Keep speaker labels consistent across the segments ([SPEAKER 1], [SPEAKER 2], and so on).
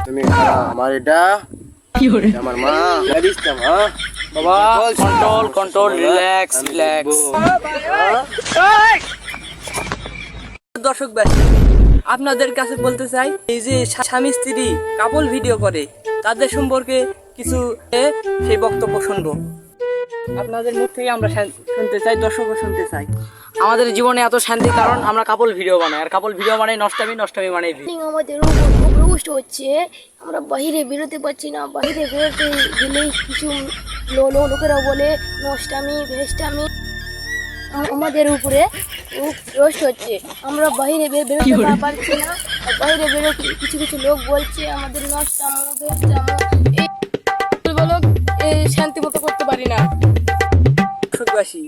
[SPEAKER 1] তুমি আমার এটা আমার মা জানিস না মা
[SPEAKER 2] বাবা কন্ট্রোল কন্ট্রোল রিল্যাক্স রিল্যাক্স। দর্শক ব্যাস আপনাদের কাছে বলতে চাই, এই যে স্বামী স্ত্রী কাপল ভিডিও করে তাদের সম্পর্কে কিছু সেই বক্তব্য শুনবো আপনাদের মুখ থেকে। আমরা শুনতে চাই, দর্শকও শুনতে চাই। আমাদের জীবনে এত শান্তি কারণ আমরা কাপল ভিডিও বানাই, আর কাপল ভিডিও মানে নষ্টামি, নষ্টামি মানে
[SPEAKER 3] আমাদের উপর রোস্ট হচ্ছে। আমরা বাইরে বেরোতে পারছি না, বাইরে বেরোতে গেলেই কিছু লোকেরা বলে নষ্টামি ভেস্টামি। আমাদের উপরে রোস্ট হচ্ছে, আমরা বাইরে বেরোতে পারছি না। বাইরে বেরো কিছু কিছু লোক বলছে আমাদের নষ্টামো ভেস্টামো, এই শান্তি মতো করতে পারি না।
[SPEAKER 2] দর্শকবাসী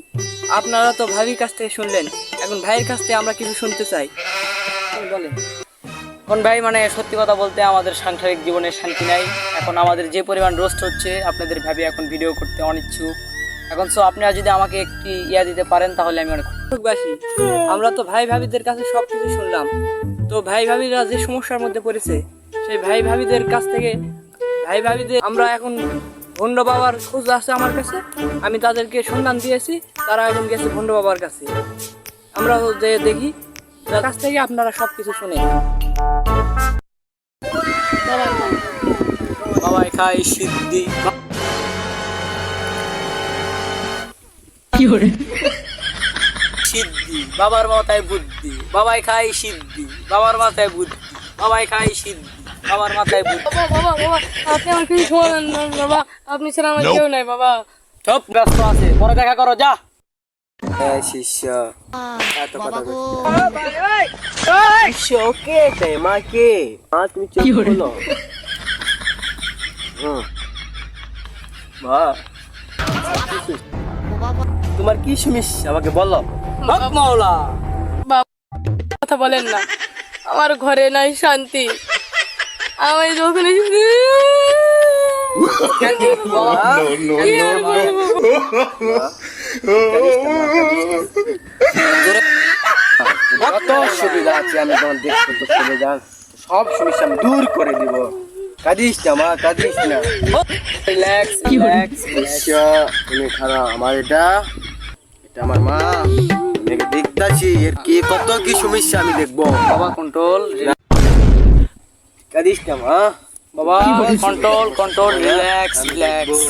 [SPEAKER 2] আপনারা তো ভাবির কাছ থেকে শুনলেন, এখন ভাইয়ের কাছ থেকে আমরা কিছু শুনতে চাই। বলেন এখন ভাই, মানে সত্যি কথা বলতে আমাদের সাংসারিক জীবনে শান্তি নাই। এখন আমাদের যে পরিমাণ রোস্ট হচ্ছে, আপনাদের ভাবি এখন ভিডিও করতে অনিচ্ছুক। এখন সো আপনারা যদি আমাকে একটি দিতে পারেন তাহলে আমি অনেক খুশি। আমরা তো ভাই ভাবিদের কাছে সব কিছু শুনলাম, তো ভাই ভাবিরা যে সমস্যার মধ্যে পড়েছে সেই ভাই ভাবিদের কাছ থেকে ভাই ভাবিদের আমরা এখন ভণ্ড বাবার খোঁজ আছে আমার কাছে, আমি তাদেরকে সন্ধান দিয়েছি, তারা এখন গেছে ভণ্ড বাবার কাছে। আমরা যে দেখি তার কাছ থেকে আপনারা সব কিছু শুনে। বাবাই খাই সিদ্ধি, সিদ্ধি বাবার মাথায় বুদ্ধি, বাবাই খাই সিদ্ধি বাবার মাথায় বুদ্ধি, বাবাই খাই সিদ্ধি বাবার মাথায় বুদ্ধি।
[SPEAKER 3] বাবা বাবা আপনি আমার কিছু শোনেন না বাবা, আপনি ছাড়া আমার কেউ নাই বাবা।
[SPEAKER 2] সব ব্যস্ত আছে, পরে দেখা করো, যা।
[SPEAKER 1] শিষ্য এত কথা শিষ্য কে মা কে মা তুমি চুপ করো মা। তোমার কি সমস্যা আমাকে বলো।
[SPEAKER 2] হক মাওলা,
[SPEAKER 3] কথা বলেন না, আমার ঘরে নাই শান্তি। আমি যখন
[SPEAKER 1] কত সুবিধা আছে, আমি তোমার দেখবো তো চলে যান, সব সমস্যা আমি দূর করে দিব। কাঁদিস না মা, কাঁদিস না।
[SPEAKER 2] Relax relax.
[SPEAKER 1] তুমি খারাপ আমার এটা আমার মা, আমি দেখতাছি এর কি কত কি সমস্যা আমি দেখবো।
[SPEAKER 2] বাবা কন্ট্রোল,
[SPEAKER 1] কাঁদিস না মা
[SPEAKER 2] বাবা কন্ট্রোল কন্ট্রোল রিল্যাক্স রিল্যাক্স।